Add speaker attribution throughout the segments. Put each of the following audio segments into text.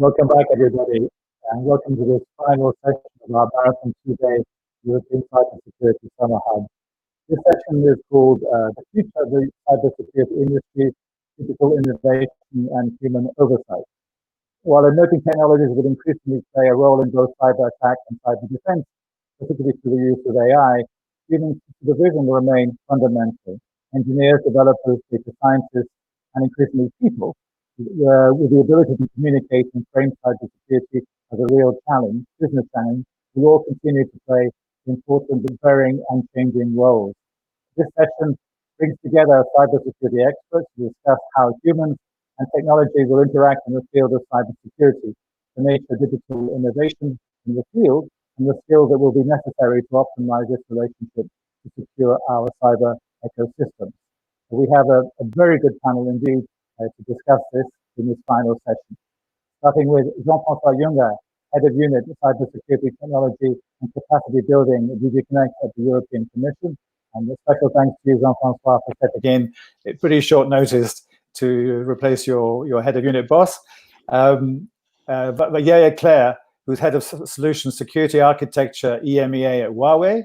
Speaker 1: Welcome back, everybody, and welcome to this final session of our Marathon 2-day European Cybersecurity Summer Hub. This session is called The Future of the Cybersecurity Industry, Digital Innovation and Human Oversight. While emerging technologies will increasingly play a role in both cyber attack and cyber defense, particularly through the use of AI, human supervision will remain fundamental. Engineers, developers, data scientists, and increasingly people with the ability to communicate and frame cybersecurity as a real challenge, business challenge, will all continue to play important but varying and changing roles. This session brings together cybersecurity experts to discuss how humans and technology will interact in the field of cybersecurity, the nature of digital innovation in the field, and the skills that will be necessary to optimize this relationship to secure our cyber ecosystem. We have a very good panel indeed to discuss this in this final session. Starting with Jean-François Junger, Head of Unit Cybersecurity Technology and Capacity Building at DG Connect at the European Commission. And a special thanks to you, Jean-François, for stepping in at pretty short notice to replace your Head of Unit boss. But Yaya Claire, who's Head of Solution Security Architecture, EMEA at Huawei.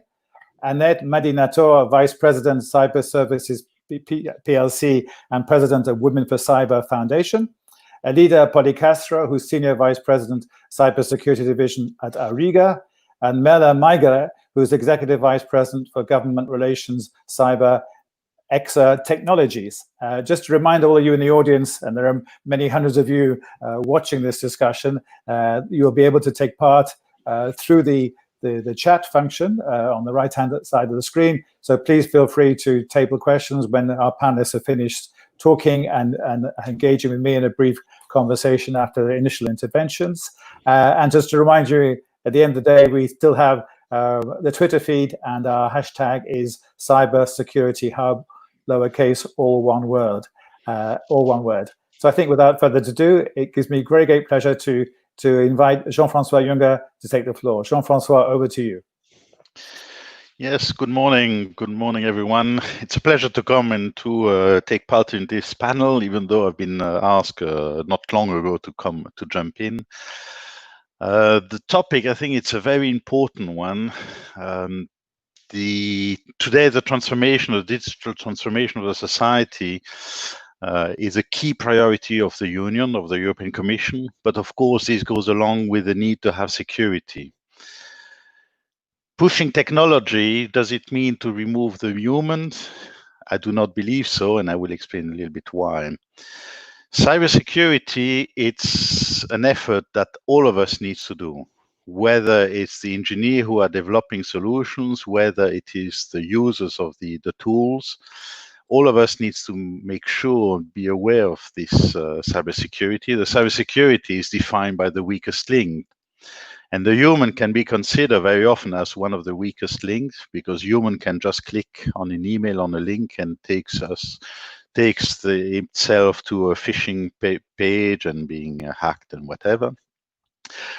Speaker 1: Annette Madinator, Vice President, Cyber Services PLC and President of Women for Cyber Foundation. Elida Policastro, who's Senior Vice President, Cybersecurity Division at Ariga. And Mela Maiger, who's Executive Vice President for Government Relations, Cyber EXA Technologies. Just to remind all of you in the audience, and there are many hundreds of you watching this discussion, you'll be able to take part through the chat function on the right-hand side of the screen. So please feel free to table questions when our panelists are finished talking and engaging with me in a brief conversation after the initial interventions. And just to remind you, at the end of the day, we still have the Twitter feed, and our hashtag is cybersecurityhub, lowercase, all one word. So I think without further ado, it gives me great pleasure to invite Jean-François Junger to take the floor. Jean-François, over to you.
Speaker 2: Yes, good morning. Good morning, everyone. It's a pleasure to come and to take part in this panel, even though I've been asked not long ago to jump in. The topic, I think it's a very important one. Today, the digital transformation of the society is a key priority of the Union, of the European Commission. But of course, this goes along with the need to have security. Pushing technology, does it mean to remove the humans? I do not believe so, and I will explain a little bit why. Cybersecurity, it's an effort that all of us needs to do, whether it's the engineer who are developing solutions, whether it is the users of the tools. All of us needs to make sure, be aware of this cybersecurity. The cybersecurity is defined by the weakest link. And the human can be considered very often as one of the weakest links, because human can just click on an email on a link and takes itself to a phishing page and being hacked and whatever.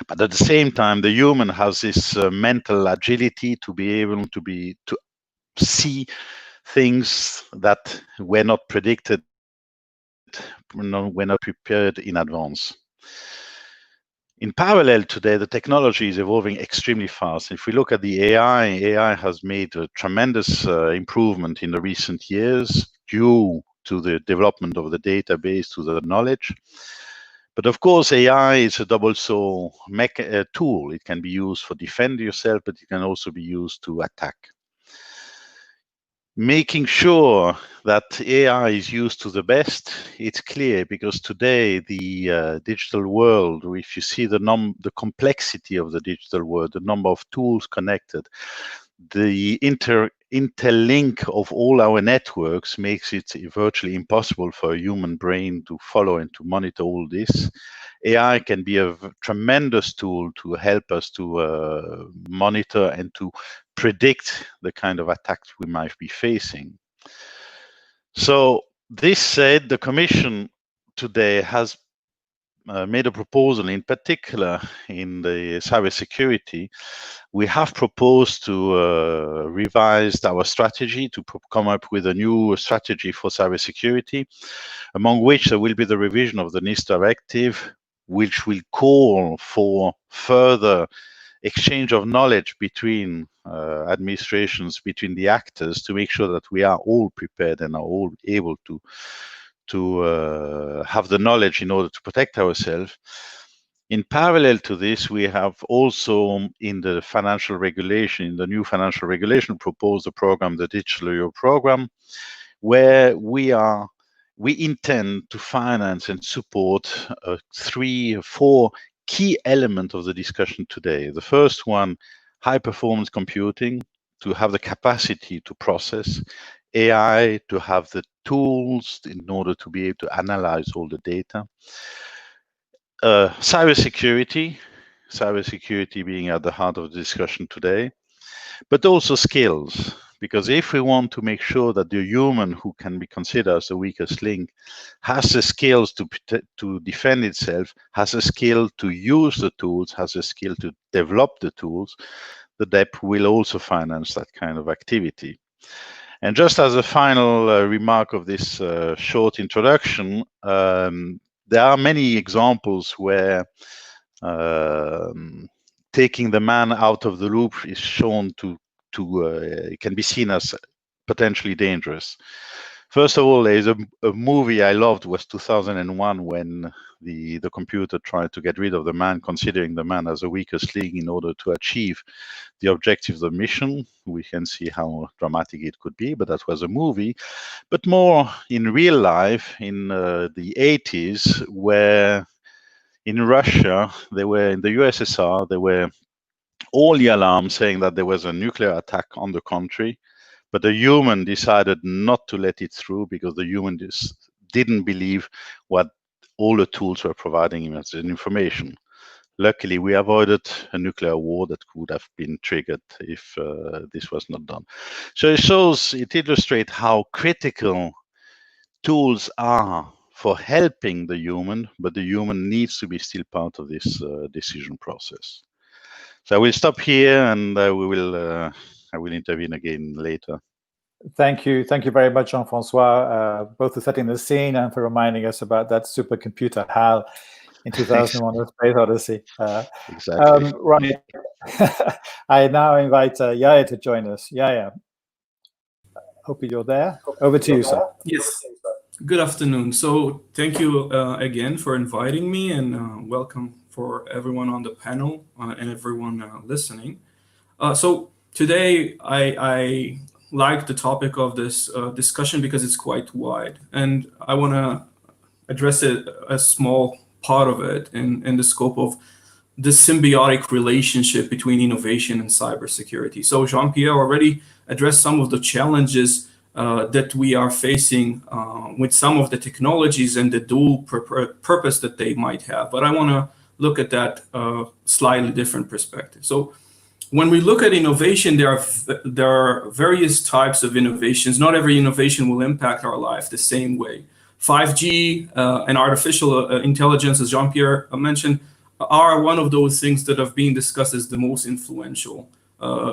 Speaker 2: But at the same time, the human has this mental agility to be able to see things that were not predicted, were not prepared in advance. In parallel today, the technology is evolving extremely fast. If we look at the AI has made a tremendous improvement in the recent years due to the development of the database, to the knowledge. But of course, AI is a double-edged tool. It can be used for defend yourself, but it can also be used to attack. Making sure that AI is used to the best, it's clear, because today the digital world, if you see the complexity of the digital world, the number of tools connected, the interlink of all our networks makes it virtually impossible for a human brain to follow and to monitor all this. AI can be a tremendous tool to help us to monitor and to predict the kind of attacks we might be facing. So this said, the Commission today has made a proposal, in particular in the cybersecurity. We have proposed to revise our strategy, to come up with a new strategy for cybersecurity, among which there will be the revision of the NIS directive, which will call for further exchange of knowledge between administrations, between the actors, to make sure that we are all prepared and are all able to have the knowledge in order to protect ourselves. In parallel to this, we have also in the financial regulation, in the new financial regulation, proposed a program, the Digital Euro program, where we intend to finance and support 3 or 4 key elements of the discussion today. The first one, high performance computing, to have the capacity to process AI, to have the tools in order to be able to analyze all the data. Cybersecurity being at the heart of the discussion today, but also skills. Because if we want to make sure that the human, who can be considered as the weakest link, has the skills to defend itself, has a skill to use the tools, has a skill to develop the tools, the DEP will also finance that kind of activity. And just as a final remark of this short introduction, there are many examples where taking the man out of the loop is shown it can be seen as potentially dangerous. First of all, there's a movie I loved, was 2001, when the computer tried to get rid of the man, considering the man as the weakest link in order to achieve the objectives of the mission. We can see how dramatic it could be, but that was a movie. But more in real life, in the 80s, where in Russia, in the USSR, there were all the alarms saying that there was a nuclear attack on the country, but the human decided not to let it through because the human didn't believe what all the tools were providing him as information. Luckily, we avoided a nuclear war that could have been triggered if this was not done. So it illustrates how critical tools are for helping the human, but the human needs to be still part of this decision process. So I will stop here, and I will intervene again later.
Speaker 1: Thank you very much, Jean-François, both for setting the scene and for reminding us about that supercomputer HAL in 2001, The Space Odyssey.
Speaker 2: Exactly.
Speaker 1: Right. I now invite Yaya to join us. Yaya, hope you're there. Over to you, sir.
Speaker 3: Yes. Good afternoon. So thank you again for inviting me, and welcome for everyone on the panel and everyone listening. So today I like the topic of this discussion because it's quite wide, and I want to address a small part of it in the scope of the symbiotic relationship between innovation and cybersecurity. So Jean-Pierre already addressed some of the challenges that we are facing with some of the technologies and the dual purpose that they might have. But I want to look at that slightly different perspective. So when we look at innovation, there are various types of innovations. Not every innovation will impact our life the same way. 5G and artificial intelligence, as Jean-Pierre mentioned, are one of those things that have been discussed as the most influential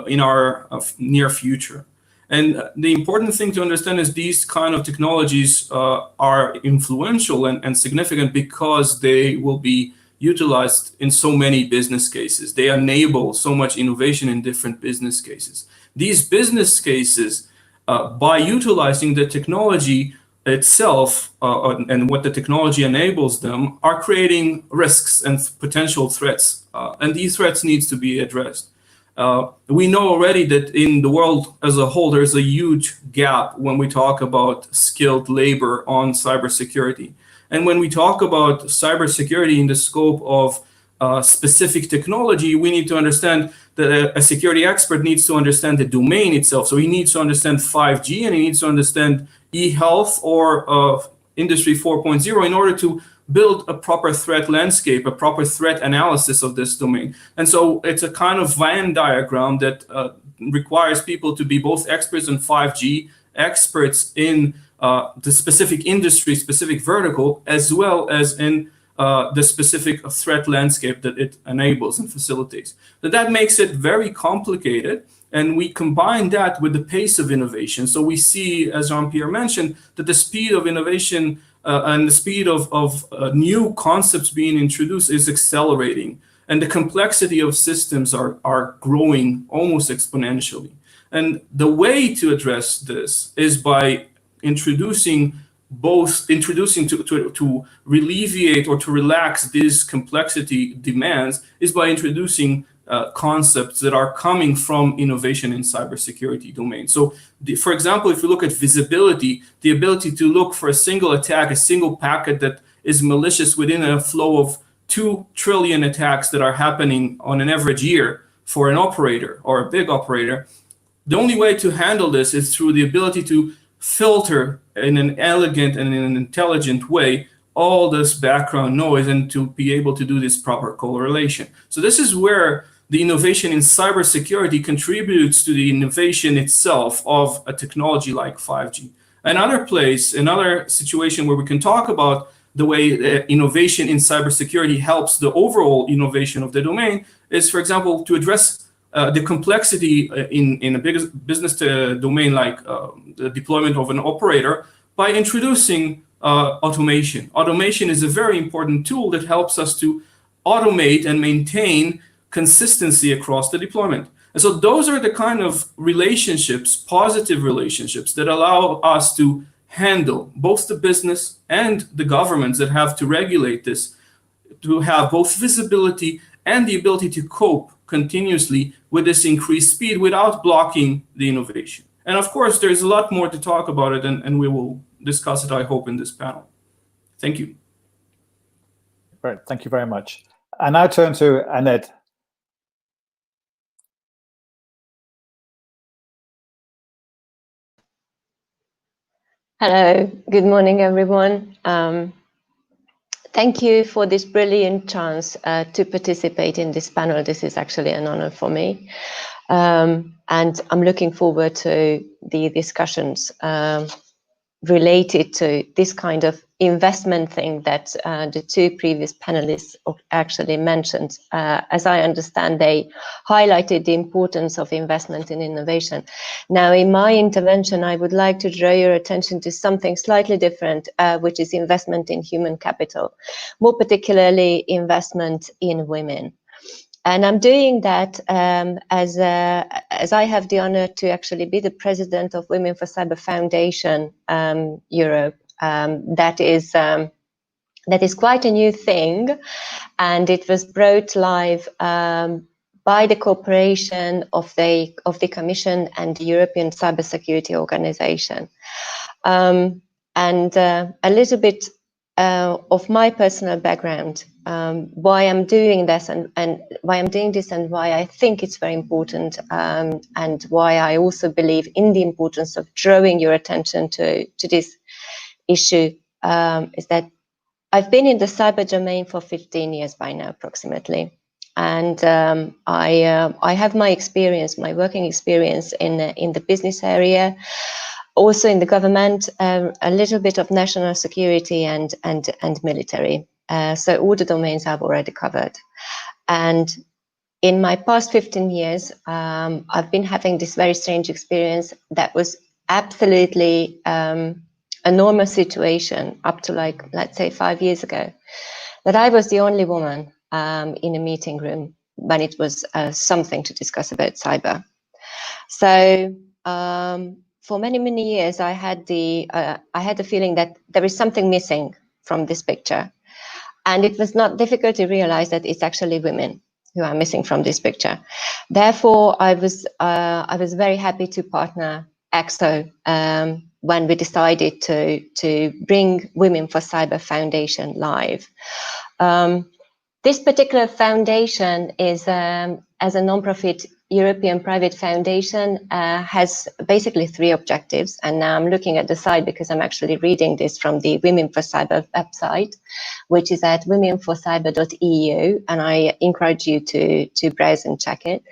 Speaker 3: in our near future. And the important thing to understand is these kind of technologies are influential and significant because they will be utilized in so many business cases. They enable so much innovation in different business cases. These business cases, by utilizing the technology itself and what the technology enables them, are creating risks and potential threats. And these threats needs to be addressed. We know already that in the world as a whole, there's a huge gap when we talk about skilled labor on cybersecurity. And when we talk about cybersecurity in the scope of specific technology, we need to understand that a security expert needs to understand the domain itself. So he needs to understand 5G, and he needs to understand e-health or Industry 4.0 in order to build a proper threat landscape, a proper threat analysis of this domain. And so it's a kind of Venn diagram that requires people to be both experts in 5G, experts in the specific industry, specific vertical, as well as in the specific threat landscape that it enables and facilitates. That makes it very complicated, and we combine that with the pace of innovation. So we see, as Jean-Pierre mentioned, that the speed of innovation and the speed of new concepts being introduced is accelerating, and the complexity of systems are growing almost exponentially. And the way to address this is by introducing to alleviate or to relax these complexity demands is by introducing concepts that are coming from innovation in cybersecurity domain. So, for example, if you look at visibility, the ability to look for a single attack, a single packet that is malicious within a flow of 2 trillion attacks that are happening on an average year for an operator or a big operator, the only way to handle this is through the ability to filter in an elegant and in an intelligent way all this background noise and to be able to do this proper correlation. So this is where the innovation in cybersecurity contributes to the innovation itself of a technology like 5G. Another situation where we can talk about the way innovation in cybersecurity helps the overall innovation of the domain is, for example, to address the complexity in a business domain like the deployment of an operator by introducing automation. Automation is a very important tool that helps us to automate and maintain consistency across the deployment. And so those are the kind of relationships, positive relationships, that allow us to handle both the business and the governments that have to regulate this, to have both visibility and the ability to cope continuously with this increased speed without blocking the innovation. And of course, there's a lot more to talk about it, and we will discuss it, I hope, in this panel. Thank you.
Speaker 1: Great, thank you very much. I now turn to Annette.
Speaker 4: Hello, good morning, everyone. Thank you for this brilliant chance to participate in this panel. This is actually an honor for me. And I'm looking forward to the discussions related to this kind of investment thing that the 2 previous panelists actually mentioned. As I understand, they highlighted the importance of investment in innovation. Now, in my intervention, I would like to draw your attention to something slightly different, which is investment in human capital, more particularly investment in women. And I'm doing that as I have the honor to actually be the president of Women for Cyber Foundation Europe. That is quite a new thing, and it was brought live by the cooperation of the Commission and the European Cybersecurity Organization. And a little bit of my personal background, why I'm doing this and why I'm doing this and why I think it's very important, and why I also believe in the importance of drawing your attention to this issue, is that I've been in the cyber domain for 15 years by now, approximately. And I have my experience, my working experience in the business area, also in the government, a little bit of national security and military. So all the domains I've already covered. And in my past 15 years, I've been having this very strange experience that was absolutely a normal situation up to, like, let's say 5 years ago, that I was the only woman in a meeting room when it was something to discuss about cyber. So for many years, I had the feeling that there is something missing from this picture, and it was not difficult to realize that it's actually women who are missing from this picture. Therefore, I was very happy to partner EXO when we decided to bring Women for Cyber Foundation live. This particular foundation is, as a non-profit European private foundation, has basically 3 objectives. And now I'm looking at the side because I'm actually reading this from the Women for Cyber website, which is at womenforcyber.eu, and I encourage you to browse and check it.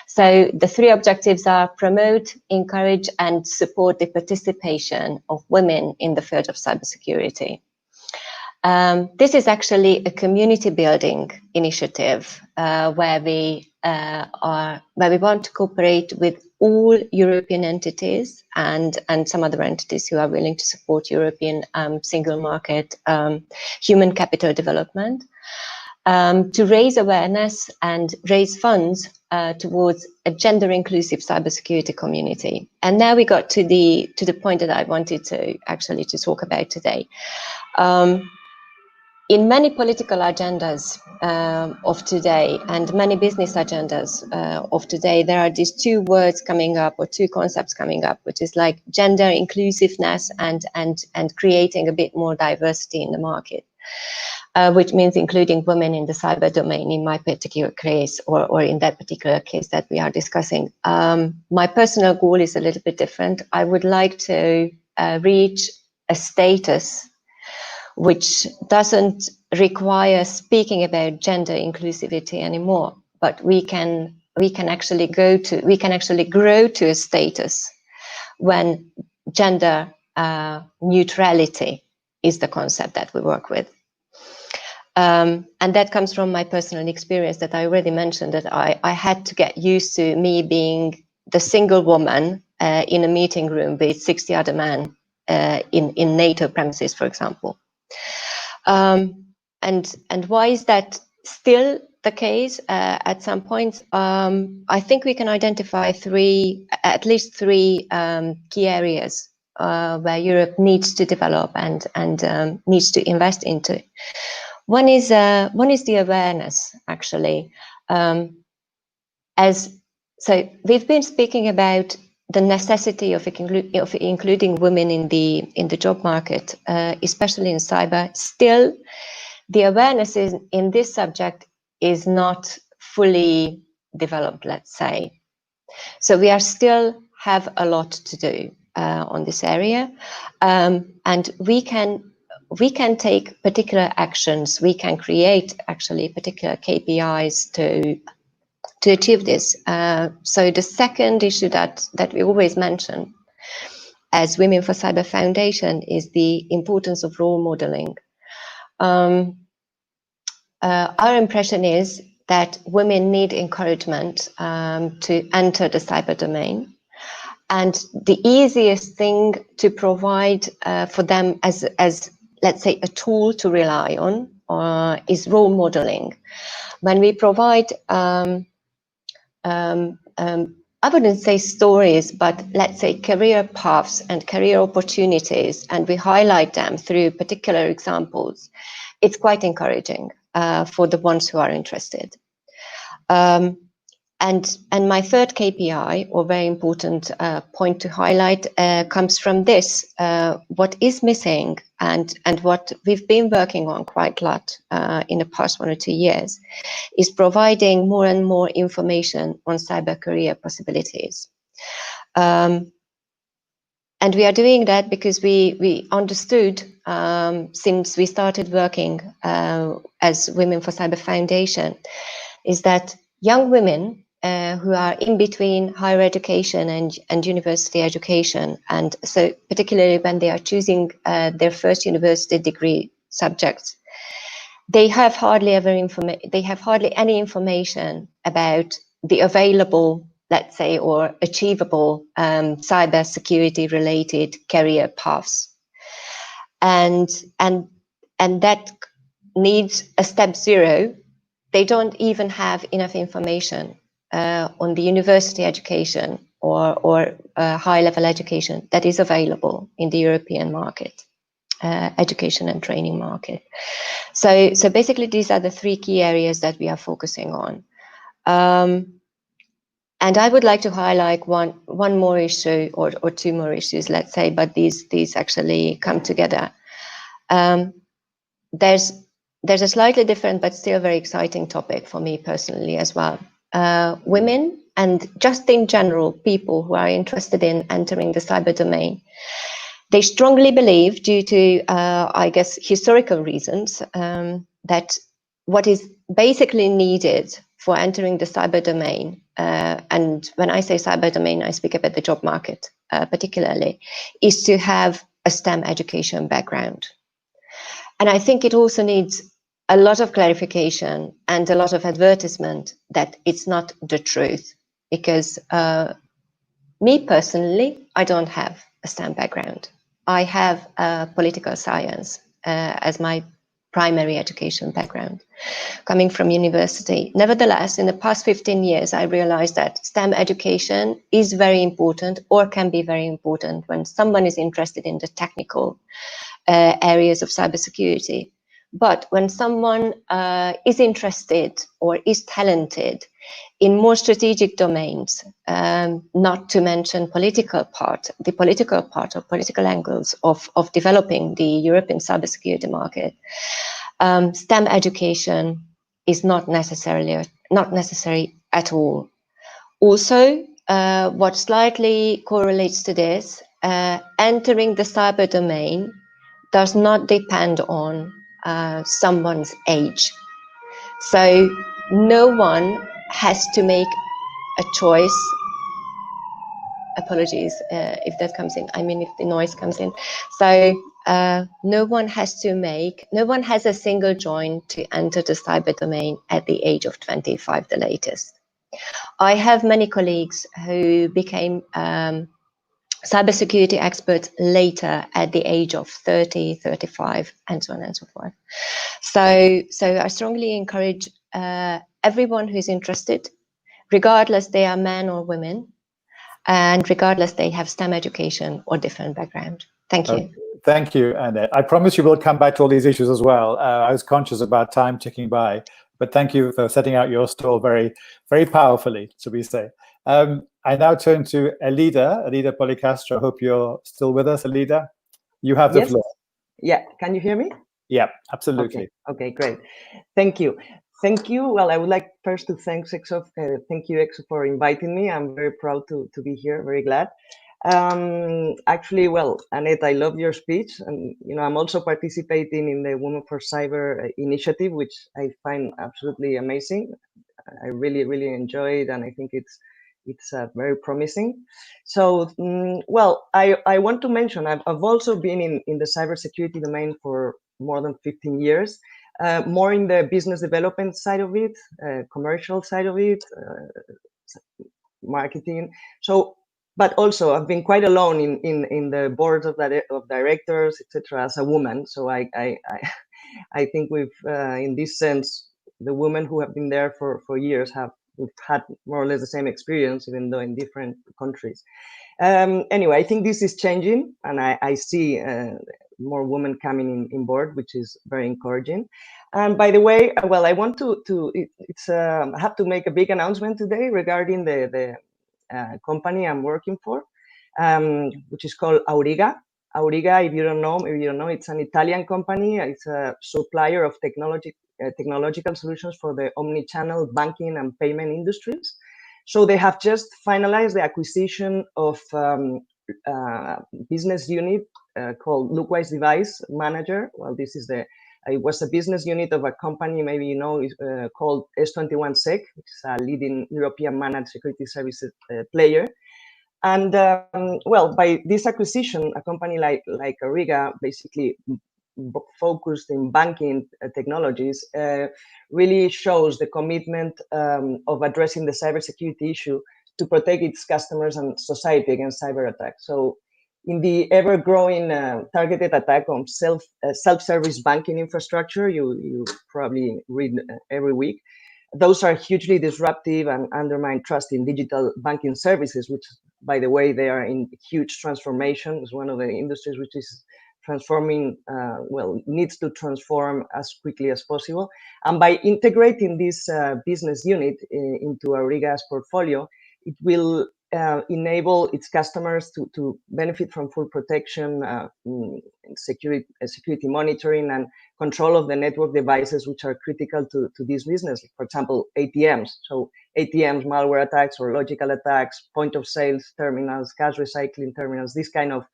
Speaker 4: So the 3 objectives are promote, encourage, and support the participation of women in the field of cybersecurity. This is actually a community building initiative where we where we want to cooperate with all European entities and some other entities who are willing to support European single market human capital development, to raise awareness and raise funds towards a gender-inclusive cybersecurity community. And now we got to the point that I wanted to actually to talk about today. In many political agendas of today and many business agendas of today, there are these two words coming up, or two concepts coming up, which is like gender inclusiveness and creating a bit more diversity in the market, which means including women in the cyber domain in my particular case, or in that particular case that we are discussing. My personal goal is a little bit different. I would like to reach a status which doesn't require speaking about gender inclusivity anymore, but we can actually grow to a status when gender neutrality is the concept that we work with. And that comes from my personal experience that I already mentioned, that I had to get used to me being the single woman in a meeting room with 60 other men in NATO premises, for example. And why is that still the case at some point? I think we can identify at least three key areas where Europe needs to develop and needs to invest into. One is the awareness, actually. So we've been speaking about the necessity of including women in the job market, especially in cyber. Still, the awareness in this subject is not fully developed, let's say. So we still have a lot to do on this area, and we can take particular actions. We can create actually particular KPIs to achieve this. So the second issue that we always mention as Women for Cyber Foundation is the importance of role modeling. Our impression is that women need encouragement to enter the cyber domain. And the easiest thing to provide for them as let's say, a tool to rely on is role modeling. When we provide I wouldn't say stories, but let's say career paths and career opportunities, and we highlight them through particular examples, it's quite encouraging for the ones who are interested. And my third KPI, or very important point to highlight, comes from this. What is missing and what we've been working on quite a lot in the past 1 or 2 years is providing more and more information on cyber career possibilities. And we are doing that because we understood since we started working as Women for Cyber Foundation is that young women who are in between higher education and university education, and so particularly when they are choosing their first university degree subjects, they have hardly any information about the available, let's say, or achievable cyber security related career paths, and that needs a step zero. They don't even have enough information on the university education or high-level education that is available in the European market, education and training market. So basically, these are the three key areas that we are focusing on. And I would like to highlight one more issue or two more issues, let's say, but these actually come together. There's a slightly different but still very exciting topic for me personally as well. Women and just in general, people who are interested in entering the cyber domain, they strongly believe, due to, I guess, historical reasons, that what is basically needed for entering the cyber domain, and when I say cyber domain, I speak about the job market particularly, is to have a STEM education background. And I think it also needs a lot of clarification and a lot of advertisement that it's not the truth. Because me personally, I don't have a STEM background. I have political science as my primary education background, coming from university. Nevertheless, in the past 15 years, I realized that STEM education is very important, or can be very important, when someone is interested in the technical areas of cybersecurity. But when someone is interested or is talented in more strategic domains, not to mention the political part or political angles of developing the European cybersecurity market, STEM education is not necessary at all. Also, what slightly correlates to this, entering the cyber domain does not depend on someone's age. So no one has to make a choice. Apologies if that comes in. I mean, if the noise comes in. So no one has a single join to enter the cyber domain at the age of 25, the latest. I have many colleagues who became cybersecurity experts later at the age of 30, 35, and so on and so forth. So I strongly encourage everyone who's interested, regardless they are men or women, and regardless they have STEM education or different background. Thank you.
Speaker 1: Thank you, Annette. I promise you will come back to all these issues as well. I was conscious about time ticking by, but thank you for setting out your stall very, very powerfully, should we say. I now turn to Elida Policastro. I hope you're still with us, Elida. You have the floor.
Speaker 5: Yeah, can you hear me?
Speaker 1: Yeah, absolutely.
Speaker 5: Okay, great. Thank you. Well, I would like first to thank EXO for inviting me. I'm very proud to be here, very glad. Actually, well, Annette, I love your speech, and I'm also participating in the Women for Cyber initiative, which I find absolutely amazing. I really, really enjoy it, and I think it's very promising. So, well, I want to mention I've also been in the cybersecurity domain for more than 15 years, more in the business development side of it, commercial side of it, marketing. So, but also I've been quite alone in the boards of directors, etc. as a woman. So I think we've in this sense, the women who have been there for years we've had more or less the same experience, even though in different countries. Anyway, I think this is changing, and I see more women coming in board, which is very encouraging. And by the way, well, I want I have to make a big announcement today regarding the company I'm working for, which is called Auriga. Auriga, if you don't know, it's an Italian company. It's a supplier of technological solutions for the omni-channel banking and payment industries. So they have just finalized the acquisition of business unit called Lookwise Device Manager. Well, it was a business unit of a company, maybe you know, called S21sec, which is a leading European managed security services player. And well, by this acquisition, a company like Auriga, basically focused in banking technologies, really shows the commitment of addressing the cybersecurity issue to protect its customers and society against cyber attacks. So in the ever-growing targeted attack on self-service banking infrastructure, you probably read every week, those are hugely disruptive and undermine trust in digital banking services, which, by the way, they are in huge transformation. It's one of the industries which is transforming, well, needs to transform as quickly as possible. And by integrating this business unit into Auriga's portfolio, it will enable its customers to benefit from full protection, security monitoring, and control of the network devices which are critical to this business. For example, ATMs. So ATMs, malware attacks or logical attacks, point of sales terminals, cash recycling terminals, this kind of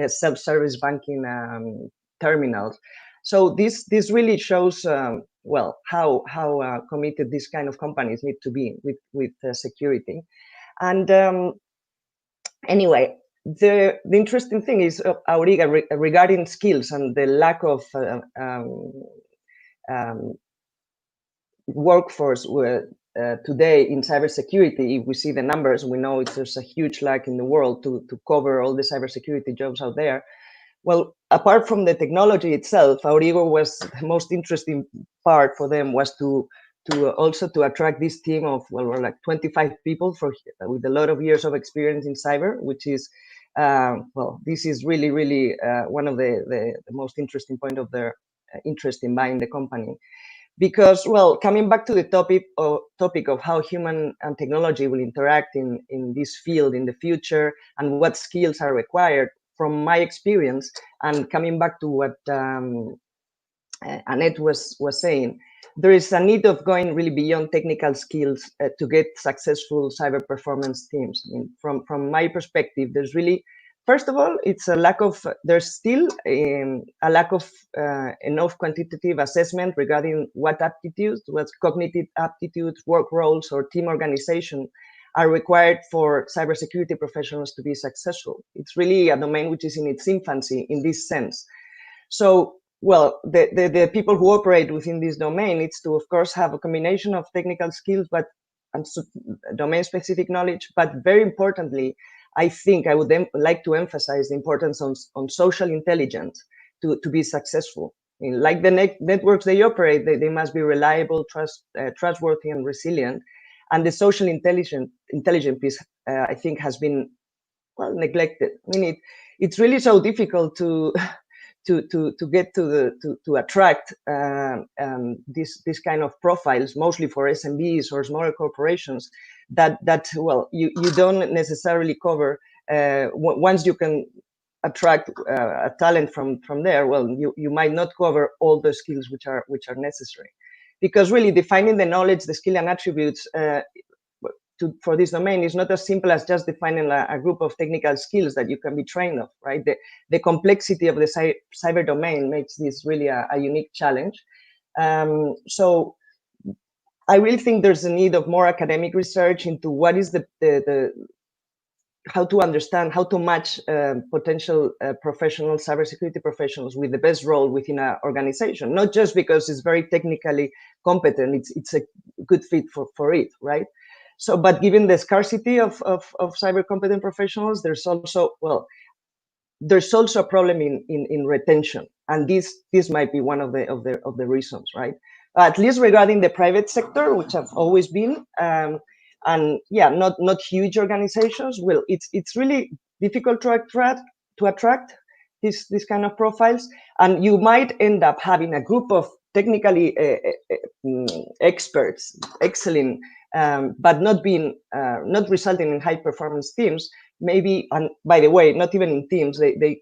Speaker 5: self-service banking terminals. So this really shows well how committed these kind of companies need to be with security. And anyway, the interesting thing is Auriga regarding skills and the lack of workforce today in cybersecurity, if we see the numbers, we know there's a huge lack in the world to cover all the cybersecurity jobs out there. Well, apart from the technology itself, Aurigo was the most interesting part for them was to also to attract this team of, well, we're like 25 people with a lot of years of experience in cyber, which is, well, this is really, really one of the most interesting point of their interest in buying the company. Because, well, coming back to the topic of how human and technology will interact in this field in the future and what skills are required, from my experience, and coming back to what Annette was saying, there is a need of going really beyond technical skills to get successful cyber performance teams. I mean, from my perspective, there's really, first of all, it's a lack of, there's still a lack of enough quantitative assessment regarding what aptitudes, what cognitive aptitudes, work roles, or team organization are required for cybersecurity professionals to be successful. It's really a domain which is in its infancy in this sense. So, well, the people who operate within this domain needs to, of course, have a combination of technical skills, but and domain-specific knowledge. But very importantly, I think I would like to emphasize the importance on social intelligence to be successful. I mean, like the networks they operate, they must be reliable, trustworthy, and resilient. And the social intelligence piece, I think, has been, well, neglected. I mean, it's really so difficult to get to attract this kind of profiles, mostly for SMBs or smaller corporations, that well, you don't necessarily cover. Once you can attract a talent from there, well, you might not cover all the skills which are necessary. Because really defining the knowledge, the skill and attributes for this domain is not as simple as just defining a group of technical skills that you can be trained of, right? The complexity of the cyber domain makes this really a unique challenge. So I really think there's a need of more academic research into what is how to understand, how to match potential professional cybersecurity professionals with the best role within an organization, not just because it's very technically competent, it's a good fit for it, right? So, but given the scarcity of cyber competent professionals, there's also a problem in retention, and this might be one of the reasons, right? At least regarding the private sector, which have always been. And yeah, not huge organizations. Well, it's really difficult to attract this kind of profiles, and you might end up having a group of technically experts, excelling, but not resulting in high performance teams. Maybe, and by the way, not even in teams. They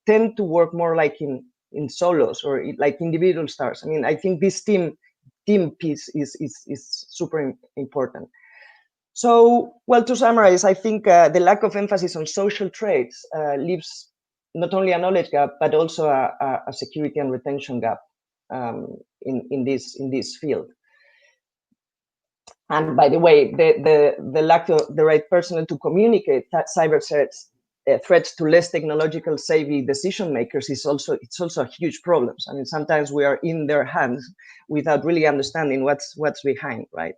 Speaker 5: tend to work more like in solos or like individual stars. I mean, I think this team piece is super important. So, well, to summarize, I think the lack of emphasis on social traits leaves not only a knowledge gap, but also a security and retention gap in this field. And by the way, the lack of the right personnel to communicate cyber threats to less technological savvy decision makers is also a huge problem. I mean, sometimes we are in their hands without really understanding what's behind, right?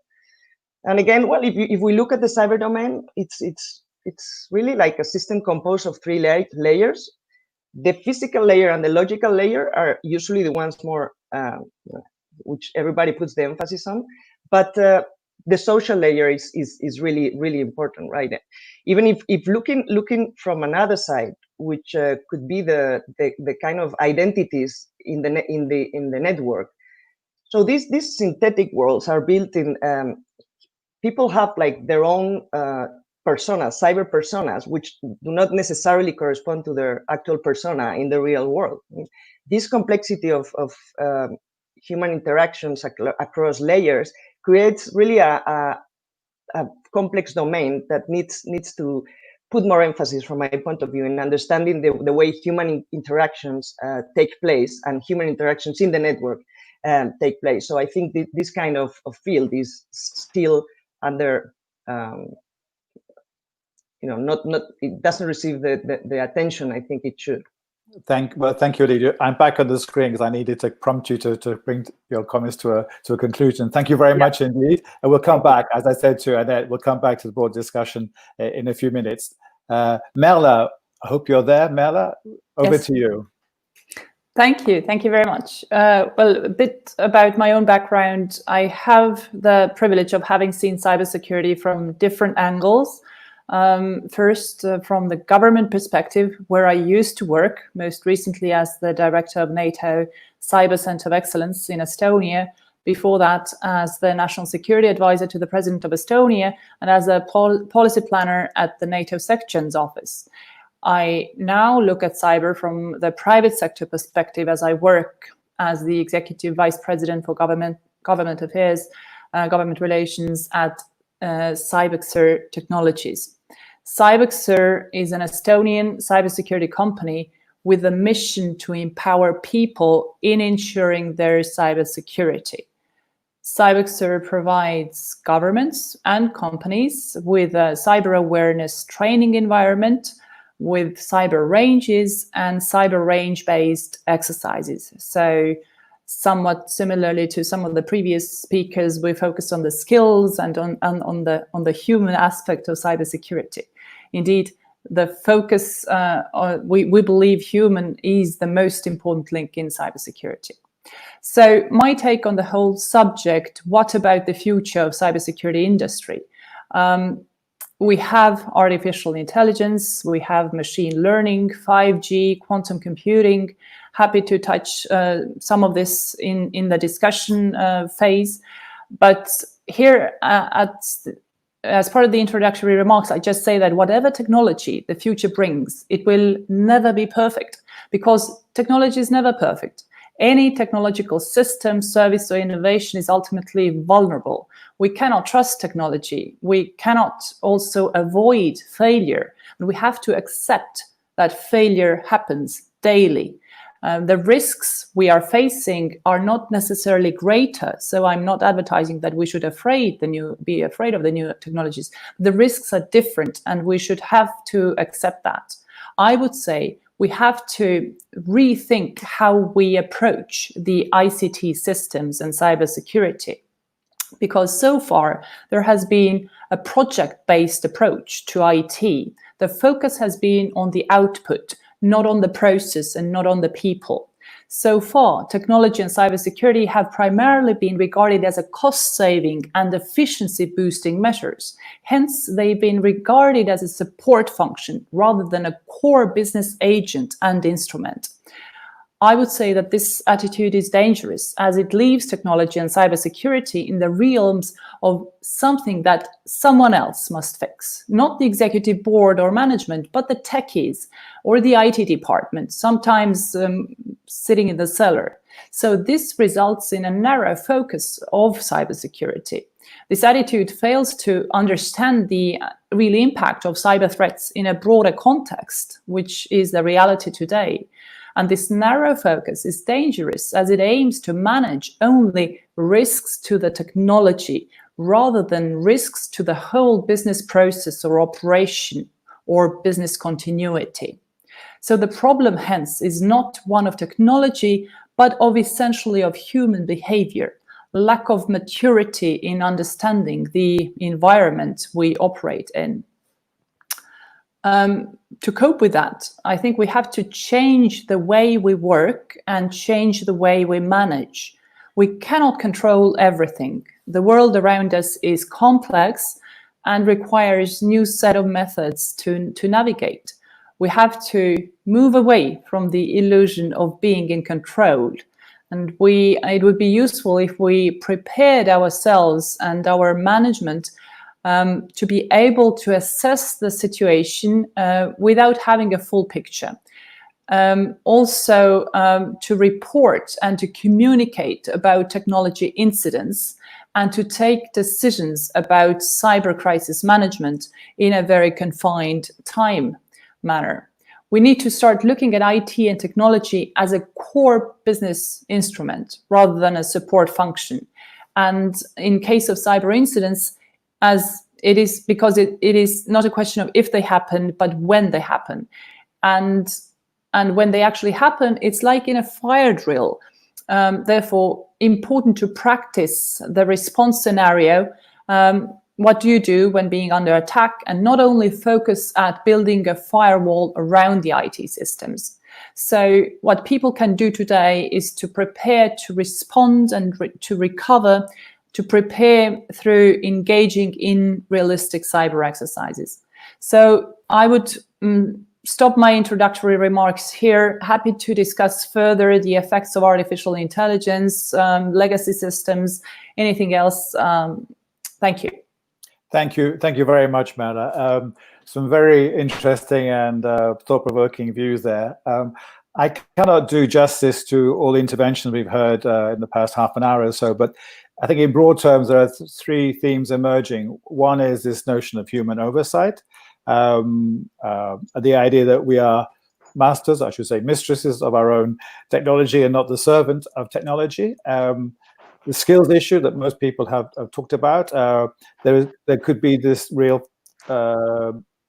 Speaker 5: And again, well, if we look at the cyber domain, it's really like a system composed of 3 layers. The physical layer and the logical layer are usually the ones more which everybody puts the emphasis on, but the social layer is really important, right? Even if looking from another side, which could be the kind of identities in the network. So these synthetic worlds are built in. People have like their own personas, cyber personas, which do not necessarily correspond to their actual persona in the real world. This complexity of human interactions across layers creates really a complex domain that needs to put more emphasis, from my point of view, in understanding the way human interactions take place and human interactions in the network take place. So I think this kind of field is still under, not it doesn't receive the attention I think it should.
Speaker 1: Thank you, Lydia. I'm back on the screen because I needed to prompt you to bring your comments to a conclusion. Thank you very much indeed. And we'll come back, as I said to Annette, we'll come back to the broad discussion in a few minutes. Merla, I hope you're there. Merla, over to you.
Speaker 6: Thank you. Thank you very much. Well, a bit about my own background. I have the privilege of having seen cybersecurity from different angles. First, from the government perspective, where I used to work, most recently as the director of NATO Cyber Center of Excellence in Estonia. Before that, as the National Security Advisor to the President of Estonia and as a policy planner at the NATO Sections Office. I now look at cyber from the private sector perspective as I work as the Executive Vice President for Government Affairs, Government Relations at Cybersecurity Technologies. Cybersecurity is an Estonian cybersecurity company with a mission to empower people in ensuring their cybersecurity. Cybersecurity provides governments and companies with a cyber awareness training environment, with cyber ranges and cyber range-based exercises. So somewhat similarly to some of the previous speakers, we focused on the skills and on the human aspect of cybersecurity. Indeed, the focus, we believe human is the most important link in cybersecurity. So my take on the whole subject, what about the future of cybersecurity industry? We have artificial intelligence, we have machine learning, 5G, quantum computing. Happy to touch some of this in the discussion phase. But here as part of the introductory remarks, I just say that whatever technology the future brings, it will never be perfect because technology is never perfect. Any technological system, service, or innovation is ultimately vulnerable. We cannot trust technology. We cannot also avoid failure. And we have to accept that failure happens daily. The risks we are facing are not necessarily greater. So I'm not advertising that we should be afraid of the new technologies. The risks are different, and we should have to accept that. I would say we have to rethink how we approach the ICT systems and cybersecurity. Because so far, there has been a project-based approach to IT. The focus has been on the output, not on the process and not on the people. So far, technology and cybersecurity have primarily been regarded as a cost-saving and efficiency-boosting measures. Hence, they've been regarded as a support function rather than a core business agent and instrument. I would say that this attitude is dangerous as it leaves technology and cybersecurity in the realms of something that someone else must fix. Not the executive board or management, but the techies or the IT department, sometimes sitting in the cellar. So this results in a narrow focus of cybersecurity. This attitude fails to understand the real impact of cyber threats in a broader context, which is the reality today. And this narrow focus is dangerous as it aims to manage only risks to the technology rather than risks to the whole business process or operation or business continuity. So the problem, hence, is not one of technology, but of essentially of human behavior, lack of maturity in understanding the environment we operate in. To cope with that, I think we have to change the way we work and change the way we manage. We cannot control everything. The world around us is complex and requires new set of methods to navigate. We have to move away from the illusion of being in control. And it would be useful if we prepared ourselves and our management to be able to assess the situation without having a full picture. Also to report and to communicate about technology incidents and to take decisions about cyber crisis management in a very confined time manner. We need to start looking at IT and technology as a core business instrument rather than a support function. And in case of cyber incidents, as it is, because it is not a question of if they happen, but when they happen. And And when they actually happen, it's like in a fire drill. Therefore, important to practice the response scenario. What do you do when being under attack, and not only focus at building a firewall around the IT systems. So what people can do today is to prepare to respond and to recover, to prepare through engaging in realistic cyber exercises. So I would stop my introductory remarks here. Happy to discuss further the effects of artificial intelligence, legacy systems, anything else. Thank you.
Speaker 1: Thank you very much, Mela. Some very interesting and thought-provoking views there. I cannot do justice to all the interventions we've heard in the past half an hour or so, but I think in broad terms there are three themes emerging. One is this notion of human oversight, the idea that we are masters, I should say mistresses of our own technology and not the servant of technology. The skills issue that most people have talked about, there could be this real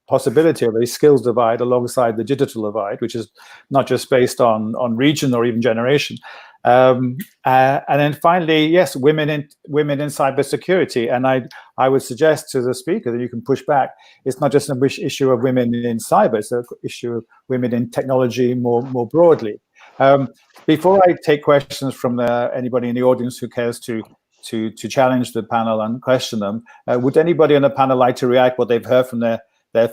Speaker 1: possibility of a skills divide alongside the digital divide, which is not just based on region or even generation. And then finally, yes, women in cybersecurity. And I would suggest to the speaker that you can push back. It's not just an issue of women in cyber; it's an issue of women in technology more broadly. Before I take questions from anybody in the audience who cares to challenge the panel and question them, would anybody on the panel like to react what they've heard from their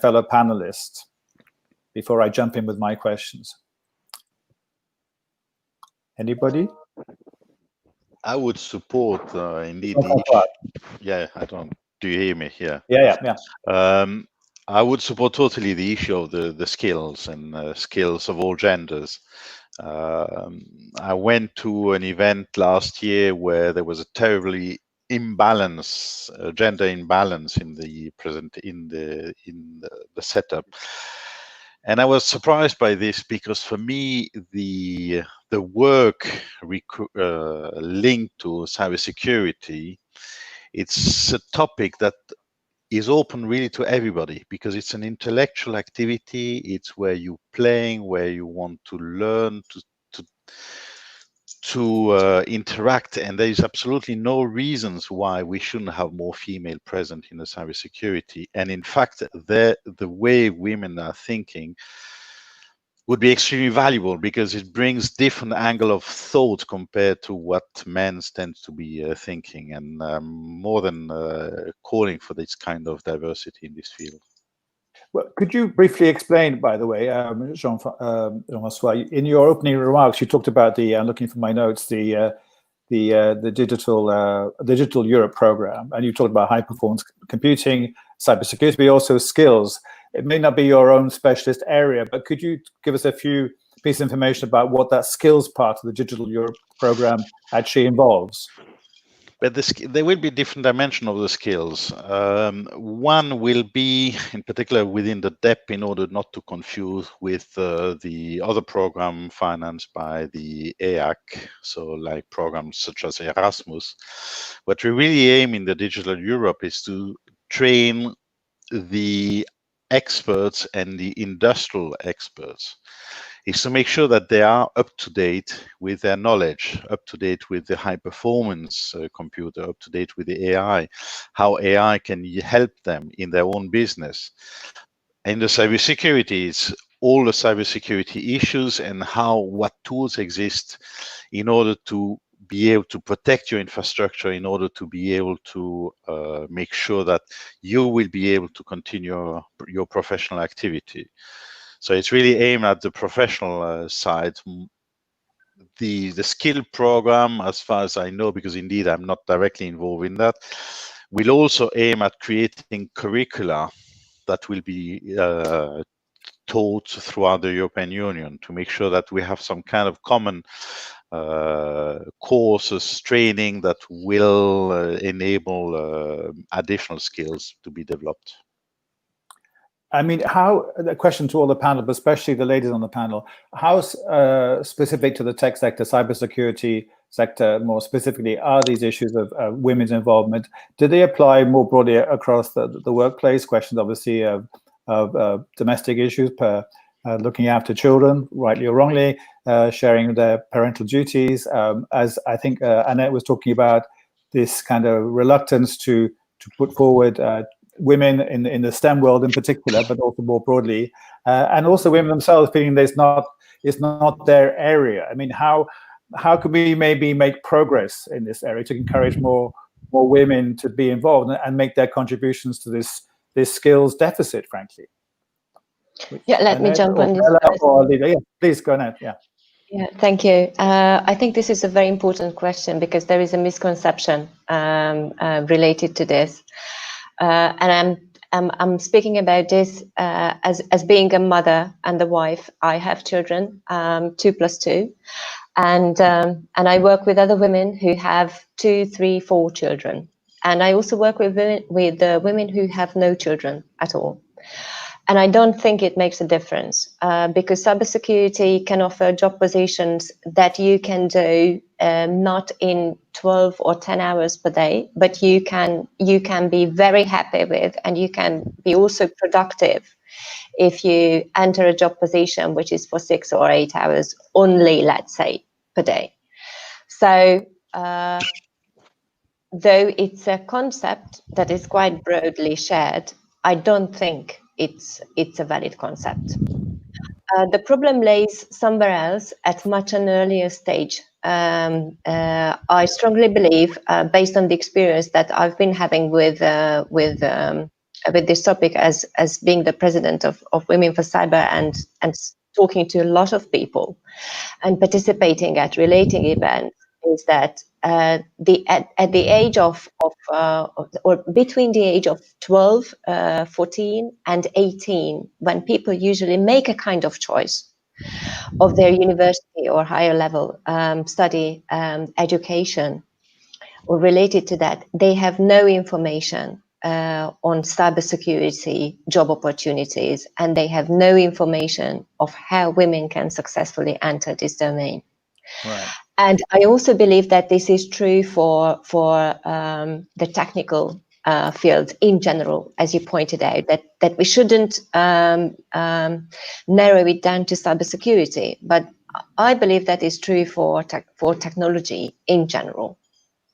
Speaker 1: fellow panelists before I jump in with my questions? Anybody?
Speaker 2: I would support indeed. Yeah, I don't. Do you hear me? Yeah.
Speaker 1: Yeah.
Speaker 2: I would support totally the issue of the skills and skills of all genders. I went to an event last year where there was a terribly gender imbalance in the setup, and I was surprised by this because for me the work linked to cybersecurity, it's a topic that is open really to everybody because it's an intellectual activity. It's where you're playing, where you want to learn, to interact, and there is absolutely no reasons why we shouldn't have more female present in the cybersecurity. And in fact, the way women are thinking would be extremely valuable because it brings different angle of thought compared to what men tend to be thinking, and more than calling for this kind of diversity in this field.
Speaker 1: Well, could you briefly explain, by the way, Jean-François, in your opening remarks, you talked about I'm looking for my notes, the digital Europe program, and you talked about high performance computing, cybersecurity, but also skills. It may not be your own specialist area, but could you give us a few pieces of information about what that skills part of the Digital Europe program actually involves?
Speaker 2: But there will be different dimension of the skills. One will be, in particular, within the DEP, in order not to confuse with the other program financed by the EAC, so like programs such as Erasmus. What we really aim in the Digital Europe is to train the experts and the industrial experts, is to make sure that they are up to date with their knowledge, up to date with the high performance computer, up to date with the AI, how AI can help them in their own business. In the cybersecurity, it's all the cybersecurity issues and what tools exist in order to be able to protect your infrastructure, in order to be able to make sure that you will be able to continue your professional activity. So it's really aimed at the professional side. The skill program, as far as I know, because indeed I'm not directly involved in that, will also aim at creating curricula that will be taught throughout the European Union to make sure that we have some kind of common courses, training that will enable additional skills to be developed.
Speaker 1: I mean, the question to all the panel, but especially the ladies on the panel, how specific to the tech sector, cybersecurity sector more specifically, are these issues of women's involvement? Do they apply more broadly across the workplace? Questions, obviously, of domestic issues, looking after children, rightly or wrongly, sharing their parental duties. As I think Annette was talking about, this kind of reluctance to put forward women in the STEM world in particular, but also more broadly, and also women themselves feeling that it's not their area. I mean, how can we maybe make progress in this area to encourage more women to be involved and make their contributions to this skills deficit, frankly?
Speaker 4: Yeah, let me jump on this.
Speaker 1: Yeah, please go ahead. Yeah.
Speaker 4: Yeah, thank you. I think this is a very important question because there is a misconception related to this, and I'm speaking about this as being a mother and a wife. I have children, 2 + 2, and I work with other women who have 2, 3, 4 children, and I also work with women who have no children at all. And I don't think it makes a difference because cybersecurity can offer job positions that you can do not in 12 or 10 hours per day, but you can be very happy with, and you can be also productive if you enter a job position which is for 6 or 8 hours only, let's say, per day. So though it's a concept that is quite broadly shared, I don't think it's a valid concept. The problem lays somewhere else at much an earlier stage. I strongly believe, based on the experience that I've been having with this topic as being the president of Women for Cyber and talking to a lot of people and participating at relating events, is that at the age of or between the age of 12, 14 and 18, when people usually make a kind of choice of their university or higher level study education or related to that, they have no information on cybersecurity job opportunities, and they have no information of how women can successfully enter this domain.
Speaker 1: Right.
Speaker 4: And I also believe that this is true for the technical field in general, as you pointed out, that we shouldn't narrow it down to cybersecurity, but I believe that is true for technology in general.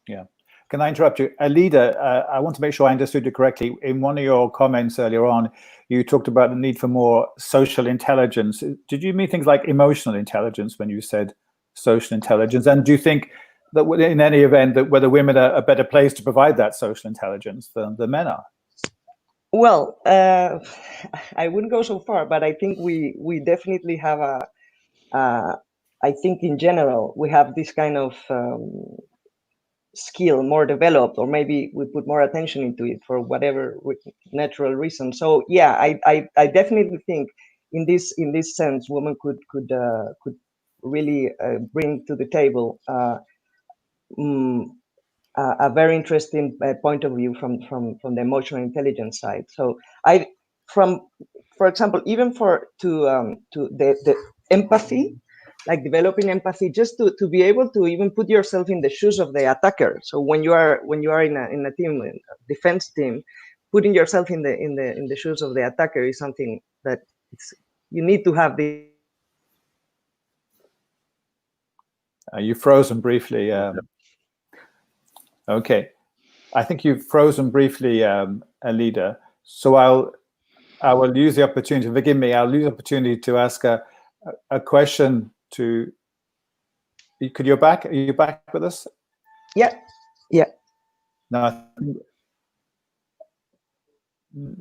Speaker 1: Yeah. Can I interrupt you? Alida, I want to make sure I understood you correctly. In one of your comments earlier on, you talked about the need for more social intelligence. Did you mean things like emotional intelligence when you said social intelligence? And do you think that in any event that whether women are a better place to provide that social intelligence than men are?
Speaker 5: Well, I wouldn't go so far, but I think we definitely have I think in general we have this kind of skill more developed, or maybe we put more attention into it for whatever natural reason. So yeah, I definitely think in this sense, women could really bring to the table a very interesting point of view from the emotional intelligence side. So for example, even to the empathy, like developing empathy, just to be able to even put yourself in the shoes of the attacker. So when you are in a team, a defense team, putting yourself in the shoes of the attacker is something that you need to have the.
Speaker 1: You've frozen briefly. Okay, I think you've frozen briefly, Alida. So I will use the opportunity. Forgive me. I'll use the opportunity to ask a question to. Could you back? Are you back with us?
Speaker 5: Yeah. Yeah.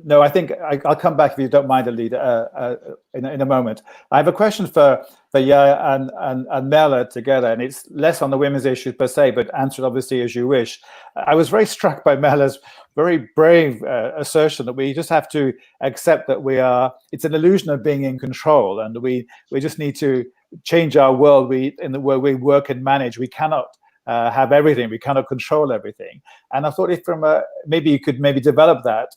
Speaker 1: No, I think I'll come back if you don't mind, Alida, in a moment. I have a question for Yaya and Mela together, and it's less on the women's issue per se, but answered obviously as you wish. I was very struck by Mela's very brave assertion that we just have to accept that it's an illusion of being in control, and we just need to change our world. In the way we work and manage, we cannot have everything. We cannot control everything. And I thought maybe you could develop that,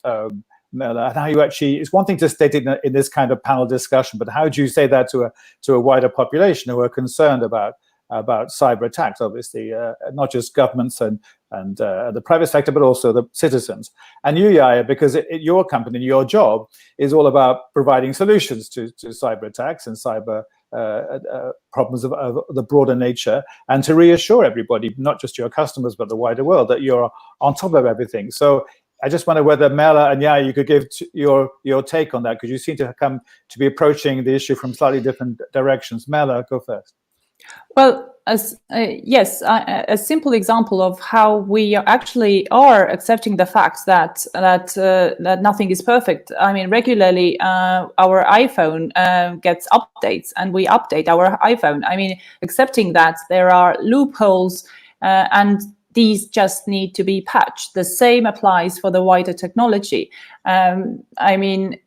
Speaker 1: Mela, and how you actually, it's one thing to state it in this kind of panel discussion, but how do you say that to a wider population who are concerned about about cyber attacks, obviously, not just governments and the private sector, but also the citizens. And you, Yaya, because your company, your job is all about providing solutions to cyber attacks and cyber problems of the broader nature, and to reassure everybody, not just your customers, but the wider world, that you're on top of everything. So I just wonder whether Merla and Yaya, you could give your take on that, because you seem to come to be approaching the issue from slightly different directions. Merla, go first.
Speaker 6: Well, yes, a simple example of how we actually are accepting the facts that nothing is perfect. I mean, regularly our iPhone gets updates, and we update our iPhone. I mean, accepting that there are loopholes and these just need to be patched. The same applies for the wider technology. I mean,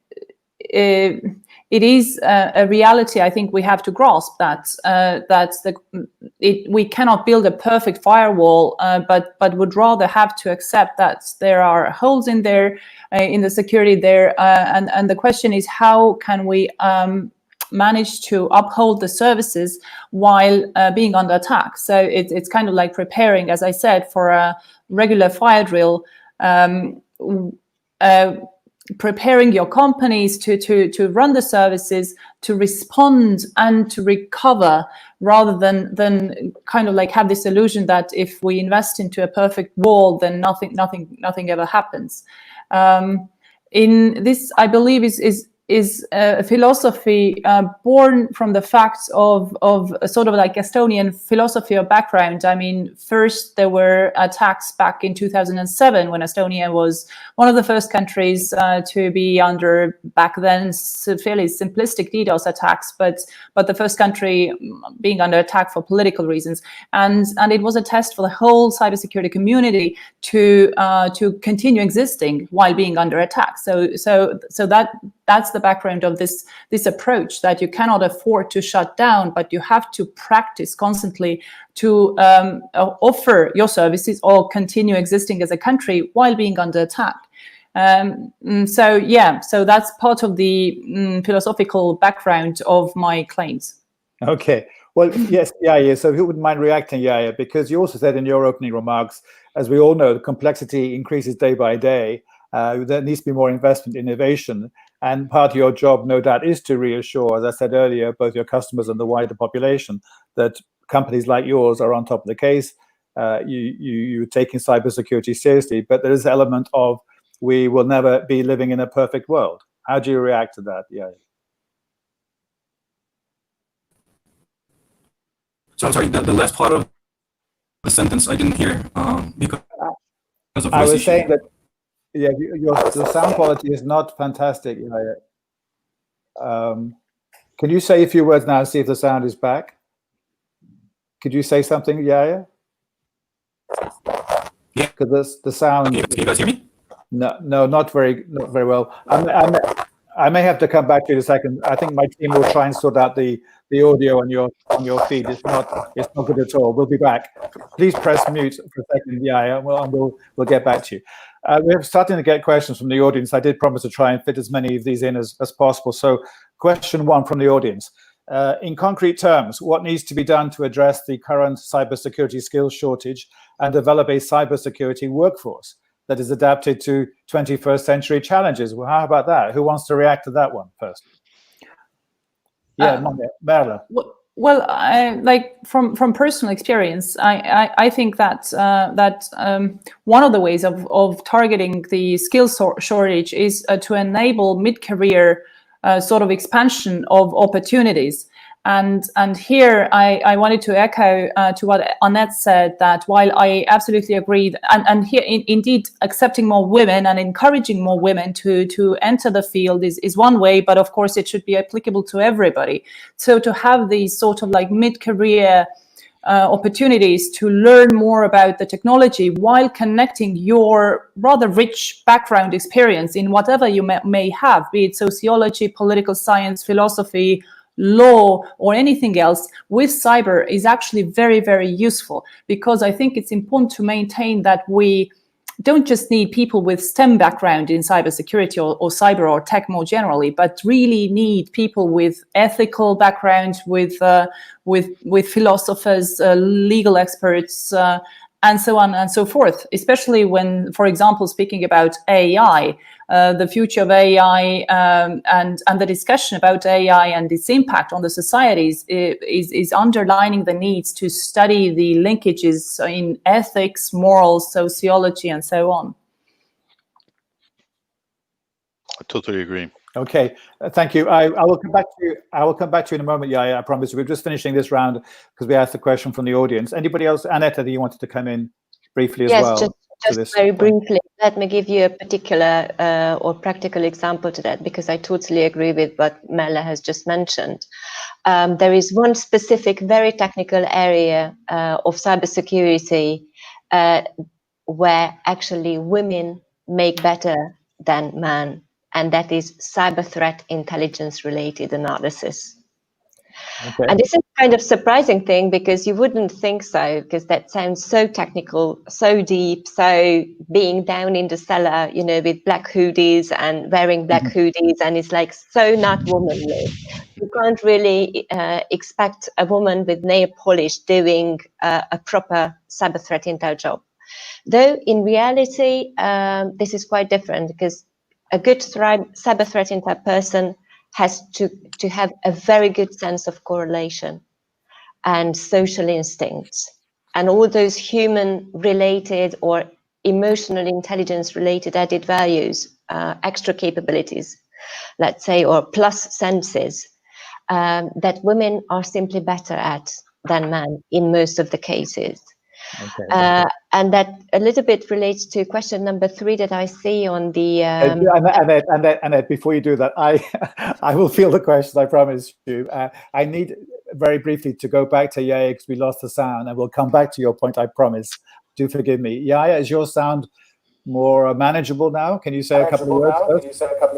Speaker 6: it is a reality. I think we have to grasp that we cannot build a perfect firewall, but would rather have to accept that there are holes in there, in the security there, and the question is, how can we manage to uphold the services while being under attack? So it's kind of like preparing, as I said, for a regular fire drill. Preparing your companies to run the services, to respond and to recover, rather than kind of like have this illusion that if we invest into a perfect wall, then nothing ever happens. In this, I believe, is a philosophy born from the facts of a sort of like Estonian philosophy or background. I mean, first there were attacks back in 2007 when Estonia was one of the first countries to be under, back then, fairly simplistic DDoS attacks, but the first country being under attack for political reasons, and it was a test for the whole cybersecurity community to continue existing while being under attack. So that's the background of this approach, that you cannot afford to shut down, but you have to practice constantly to offer your services or continue existing as a country while being under attack. So that's part of the philosophical background of my claims. Okay.
Speaker 1: Well, yes, Yaya. So who wouldn't mind reacting, Yaya? Because you also said in your opening remarks, as we all know, the complexity increases day by day. There needs to be more investment in innovation. And part of your job, no doubt, is to reassure, as I said earlier, both your customers and the wider population, that companies like yours are on top of the case. You're taking cybersecurity seriously, but there is an element of we will never be living in a perfect world. How do you react to that? Yeah.
Speaker 3: So I'm sorry, the last part of the sentence I didn't hear because of
Speaker 1: I was
Speaker 3: issue.
Speaker 1: saying that, yeah, the sound quality is not fantastic. Can you say a few words now and see if the sound is back? Could you say something, Yaya?
Speaker 3: Yeah.
Speaker 1: Because the sound.
Speaker 3: Can you guys hear me?
Speaker 1: No, not very well. I may have to come back to you in a second. I think my team will try and sort out the audio on your feed. It's not good at all. We'll be back. Please press mute for a second, Yaya, and we'll get back to you. We're starting to get questions from the audience. I did promise to try and fit as many of these in as possible. So question one from the audience. In concrete terms, what needs to be done to address the current cybersecurity skills shortage and develop a cybersecurity workforce that is adapted to 21st century challenges? Well, how about that? Who wants to react to that one first? Yeah, Merla.
Speaker 6: Well, like from personal experience, I think that one of the ways of targeting the skills shortage is to enable mid-career sort of expansion of opportunities. And here I wanted to echo to what Annette said, that while I absolutely agree, and here indeed accepting more women and encouraging more women to enter the field is one way, but of course it should be applicable to everybody. So to have these sort of like mid-career opportunities to learn more about the technology while connecting your rather rich background experience in whatever you may have, be it sociology, political science, philosophy, law, or anything else, with cyber is actually very, very useful, because I think it's important to maintain that we don't just need people with STEM background in cybersecurity or cyber or tech more generally, but really need people with ethical background, with philosophers, legal experts, and so on and so forth, especially when, for example, speaking about AI, the future of AI and the discussion about AI and its impact on the societies is underlining the needs to study the linkages in ethics, morals, sociology, and so on.
Speaker 2: I totally agree.
Speaker 1: Okay, thank you. I will come back to you. I will come back to you in a moment. Yeah, I promise. We're just finishing this round because we asked the question from the audience. Anybody else? Annette, that you wanted to come in briefly as well?
Speaker 4: Yes, just very briefly. Let me give you a particular or practical example to that, because I totally agree with what Melle has just mentioned. There is one specific, very technical area of cybersecurity where actually women make better than men, and that is cyber threat intelligence related analysis.
Speaker 1: Okay.
Speaker 4: And this is kind of surprising thing, because you wouldn't think so, because that sounds so technical, so deep, so being down in the cellar, you know, with black hoodies and wearing black hoodies, and it's like so not womanly. You can't really expect a woman with nail polish doing a proper cyber threat intel job. Though in reality, this is quite different, because a good cyber threat intel person has to have a very good sense of correlation and social instincts and all those human related or emotional intelligence related added values, extra capabilities, let's say, or plus senses that women are simply better at than men in most of the cases. Okay. And that a little bit relates to question number 3 that I see on the...
Speaker 1: Annette, before you do that, I will field the questions, I promise you. I need very briefly to go back to Yaya because we lost the sound, and we'll come back to your point, I promise. Do forgive me. Yaya, is your sound more manageable now? Can you say a couple of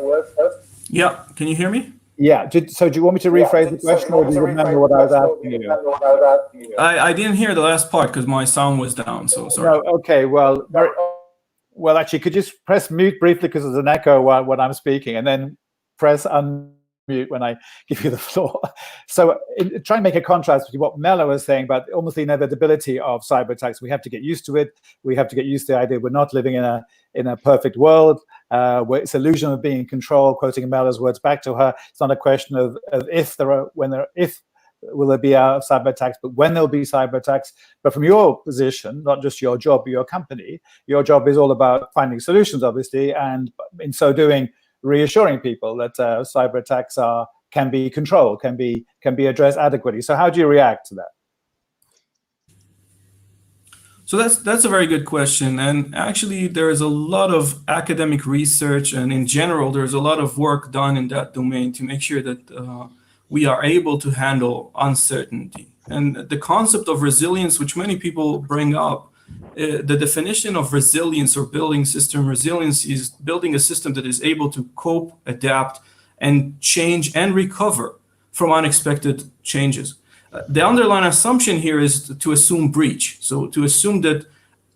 Speaker 1: words first?
Speaker 3: Yeah, can you hear me?
Speaker 1: Yeah, so do you want me to rephrase the question, or do you remember what I was asking you?
Speaker 3: I didn't hear the last part because my sound was down, so sorry.
Speaker 1: No, okay, well, actually, could you just press mute briefly because there's an echo when I'm speaking, and then press unmute when I give you the floor. So try and make a contrast between what Melle was saying about almost the inevitability of cyber attacks. We have to get used to it. We have to get used to the idea we're not living in a perfect world. Where it's illusion of being in control, quoting Melle's words back to her. It's not a question of if will there be cyber attacks, but when there'll be cyber attacks. But from your position, not just your job, but your company, your job is all about finding solutions, obviously, and in so doing, reassuring people that cyber attacks can be controlled, can be addressed adequately. So how do you react to that?
Speaker 3: So that's a very good question, and actually there is a lot of academic research, and in general there's a lot of work done in that domain to make sure that we are able to handle uncertainty. And the concept of resilience, which many people bring up, the definition of resilience or building system resilience is building a system that is able to cope, adapt, and change and recover from unexpected changes. The underlying assumption here is to assume breach. So to assume that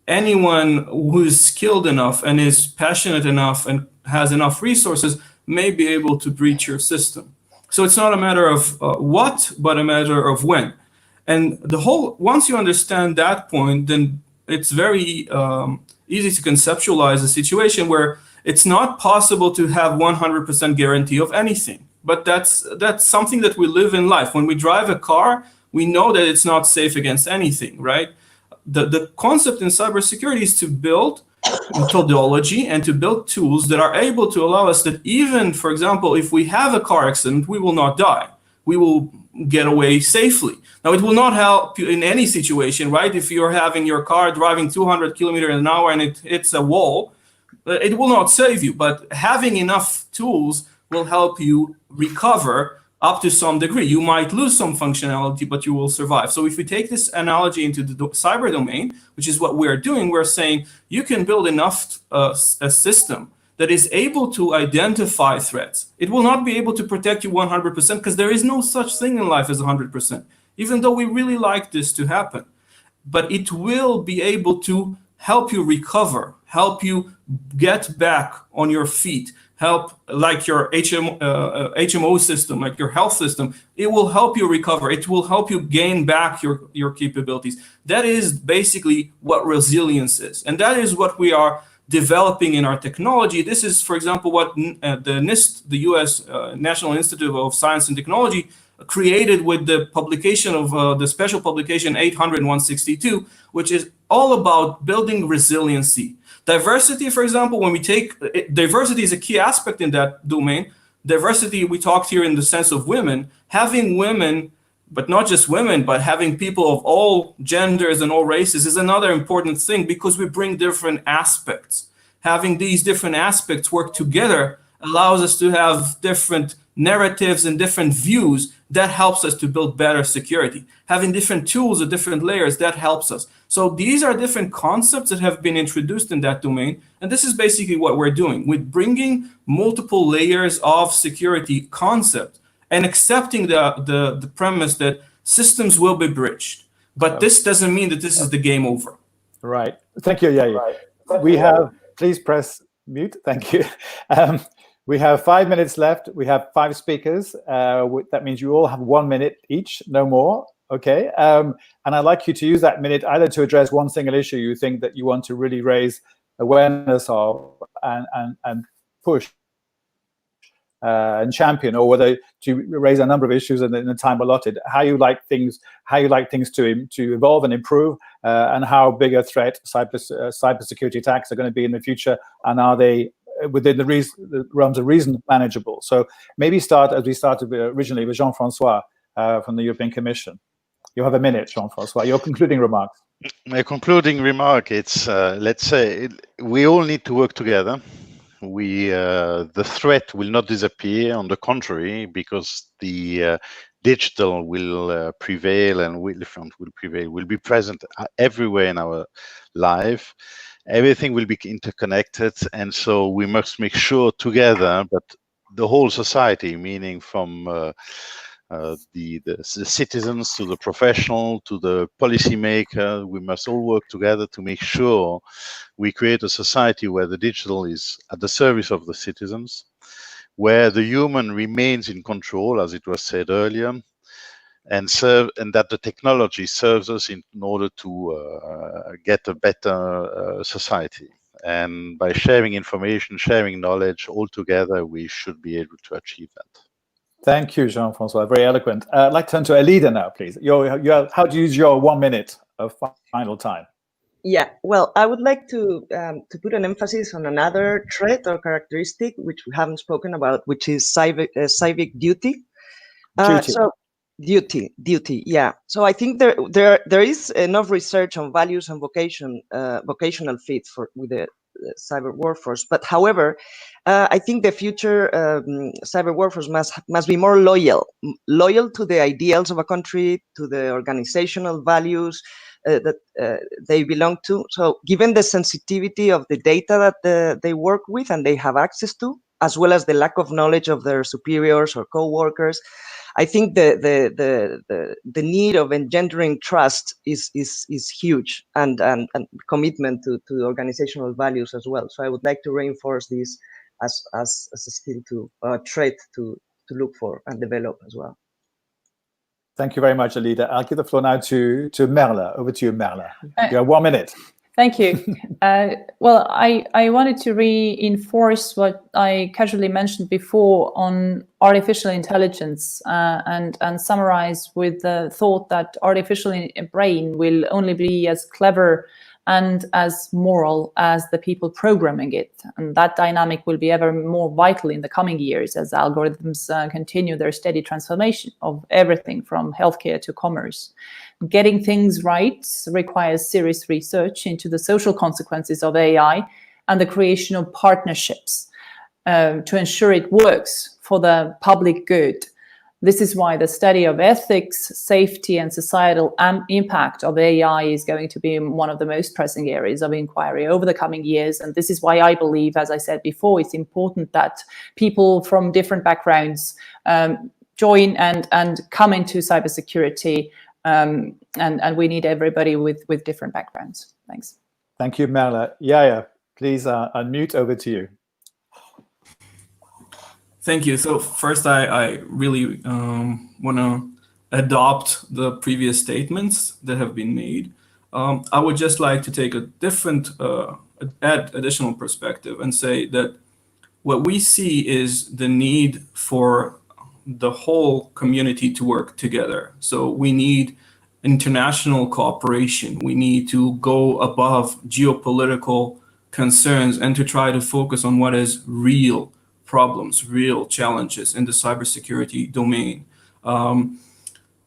Speaker 3: anyone who is skilled enough and is passionate enough and has enough resources may be able to breach your system. So it's not a matter of what, but a matter of when. And once you understand that point, then it's very easy to conceptualize a situation where it's not possible to have 100% guarantee of anything. But that's something that we live in life. When we drive a car, we know that it's not safe against anything, right? The concept in cybersecurity is to build methodology and to build tools that are able to allow us that even, for example, if we have a car accident, we will not die. We will get away safely. Now, it will not help you in any situation, right? If you're having your car driving 200 kilometers an hour and it hits a wall, it will not save you. But having enough tools will help you recover up to some degree. You might lose some functionality, but you will survive. So if we take this analogy into the cyber domain, which is what we're doing, we're saying you can build enough a system that is able to identify threats. It will not be able to protect you 100% because there is no such thing in life as 100%, even though we really like this to happen. But it will be able to help you recover, help you get back on your feet, help like your HMO system, like your health system. It will help you recover. It will help you gain back your capabilities. That is basically what resilience is. And that is what we are developing in our technology. This is, for example, what the NIST, the US National Institute of Science and Technology, created with the publication of the special publication 800-162, which is all about building resiliency. Diversity, for example, when we take, diversity is a key aspect in that domain. Diversity, we talked here in the sense of women, having women, but not just women, but having people of all genders and all races is another important thing, because we bring different aspects. Having these different aspects work together allows us to have different narratives and different views. That helps us to build better security. Having different tools at different layers, that helps us. So these are different concepts that have been introduced in that domain. And this is basically what we're doing with bringing multiple layers of security concept and accepting the premise that systems will be bridged. But this doesn't mean that this is the game over.
Speaker 1: Right. Thank you, Yair. We have, please press mute. Thank you. We have 5 minutes left. We have 5 speakers. That means you all have 1 minute each, no more. Okay. And I'd like you to use that minute either to address one single issue you think that you want to really raise awareness of and push and champion, or whether to raise a number of issues in the time allotted. How you like things to evolve and improve, and how big a threat cybersecurity attacks are going to be in the future, and are they within the realms of reason manageable? So maybe start as we started originally with Jean-François from the European Commission. You have a minute, Jean-François. Your concluding remarks.
Speaker 2: My concluding remark, it's let's say we all need to work together. The threat will not disappear. On the contrary, because the digital will prevail and will prevail, will be present everywhere in our life. Everything will be interconnected, and so we must make sure together, but the whole society, meaning from the citizens to the professional to the policymaker, we must all work together to make sure we create a society where the digital is at the service of the citizens, where the human remains in control, as it was said earlier, and that the technology serves us in order to get a better society. And by sharing information, sharing knowledge all together, we should be able to achieve that.
Speaker 1: Thank you, Jean-François. Very eloquent. I'd like to turn to Alida now, please. How do you use your 1 minute of final time?
Speaker 5: Yeah, well, I would like to put an emphasis on another trait or characteristic which we haven't spoken about, which is civic duty. Duty, yeah. So I think there is enough research on values and vocational fit with the cyber workforce. But however, I think the future cyber workforce must be more loyal to the ideals of a country, to the organizational values that they belong to. So given the sensitivity of the data that they work with and they have access to, as well as the lack of knowledge of their superiors or co-workers, I think the need of engendering trust is huge, and commitment to the organizational values as well. So I would like to reinforce this as a skill trait to look for and develop as well.
Speaker 1: Thank you very much, Alida. I'll give the floor now to Merle. Over to you, Merle. You have 1 minute.
Speaker 6: Thank you. Well, I wanted to reinforce what I casually mentioned before on artificial intelligence, and summarize with the thought that artificial brain will only be as clever and as moral as the people programming it. And that dynamic will be ever more vital in the coming years as algorithms continue their steady transformation of everything from healthcare to commerce. Getting things right requires serious research into the social consequences of AI and the creation of partnerships to ensure it works for the public good. This is why the study of ethics, safety, and societal impact of AI is going to be one of the most pressing areas of inquiry over the coming years. And this is why I believe, as I said before, it's important that people from different backgrounds join and come into cybersecurity. And we need everybody with different backgrounds. Thanks.
Speaker 1: Thank you, Merle. Yair, Please unmute. Over to you.
Speaker 3: Thank you. So first, I really want to adopt the previous statements that have been made. I would just like to take a different, add additional perspective and say that what we see is the need for the whole community to work together. So we need international cooperation. We need to go above geopolitical concerns and to try to focus on what is real problems, real challenges in the cybersecurity domain.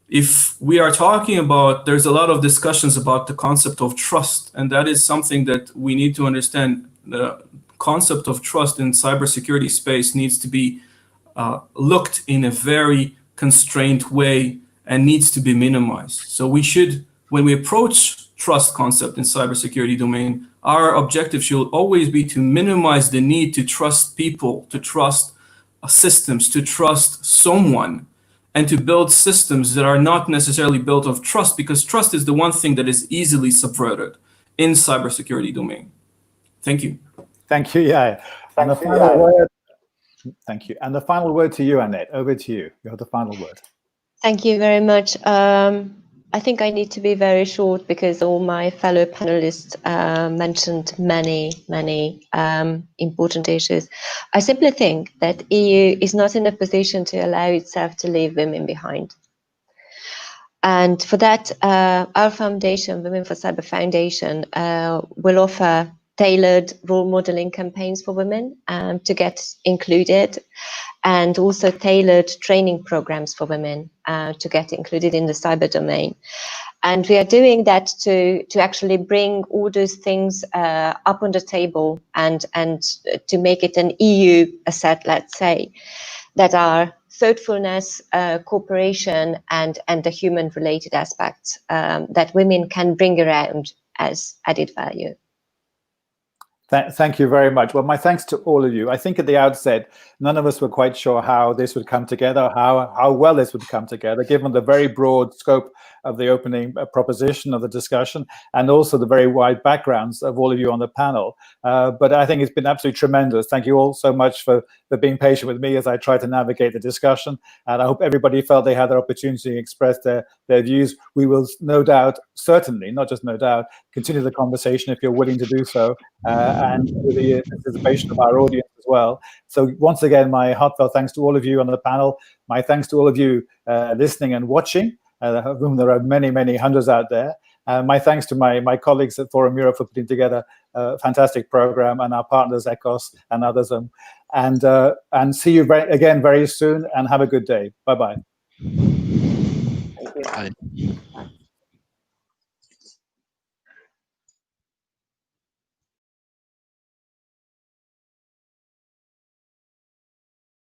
Speaker 3: If we are talking about, there's a lot of discussions about the concept of trust, and that is something that we need to understand. The concept of trust in cybersecurity space needs to be looked in a very constrained way and needs to be minimized. So we should, when we approach trust concept in cybersecurity domain, our objective should always be to minimize the need to trust people, to trust systems, to trust someone, and to build systems that are not necessarily built of trust, because trust is the one thing that is easily subverted in cybersecurity domain. Thank you.
Speaker 1: Thank you. Yeah. And the final word. Thank you. And the final word to you, Annette. Over to you. You have the final word.
Speaker 4: Thank you very much. I think I need to be very short because all my fellow panelists mentioned many important issues. I simply think that EU is not in a position to allow itself to leave women behind. And for that, our foundation, Women for Cyber Foundation, will offer tailored role modeling campaigns for women to get included, and also tailored training programs for women to get included in the cyber domain. And we are doing that to actually bring all those things up on the table and to make it an EU asset, let's say, that are thoughtfulness, cooperation, and the human-related aspects that women can bring around as added value.
Speaker 1: Thank you very much. Well, my thanks to all of you. I think at the outset, none of us were quite sure how this would come together, how well this would come together, given the very broad scope of the opening proposition of the discussion, and also the very wide backgrounds of all of you on the panel. But I think it's been absolutely tremendous. Thank you all so much for being patient with me as I try to navigate the discussion. And I hope everybody felt they had their opportunity to express their views. We will no doubt, certainly, not just no doubt, continue the conversation if you're willing to do so. And with the participation of our audience as well. So once again, my heartfelt thanks to all of you on the panel. My thanks to all of you listening and watching, of whom there are many hundreds out there. My thanks to my colleagues at Forum Europe for putting together a fantastic program, and our partners, ECOS and others. And see you again very soon, and have a good day. Bye-bye.
Speaker 5: Thank you.
Speaker 2: Bye.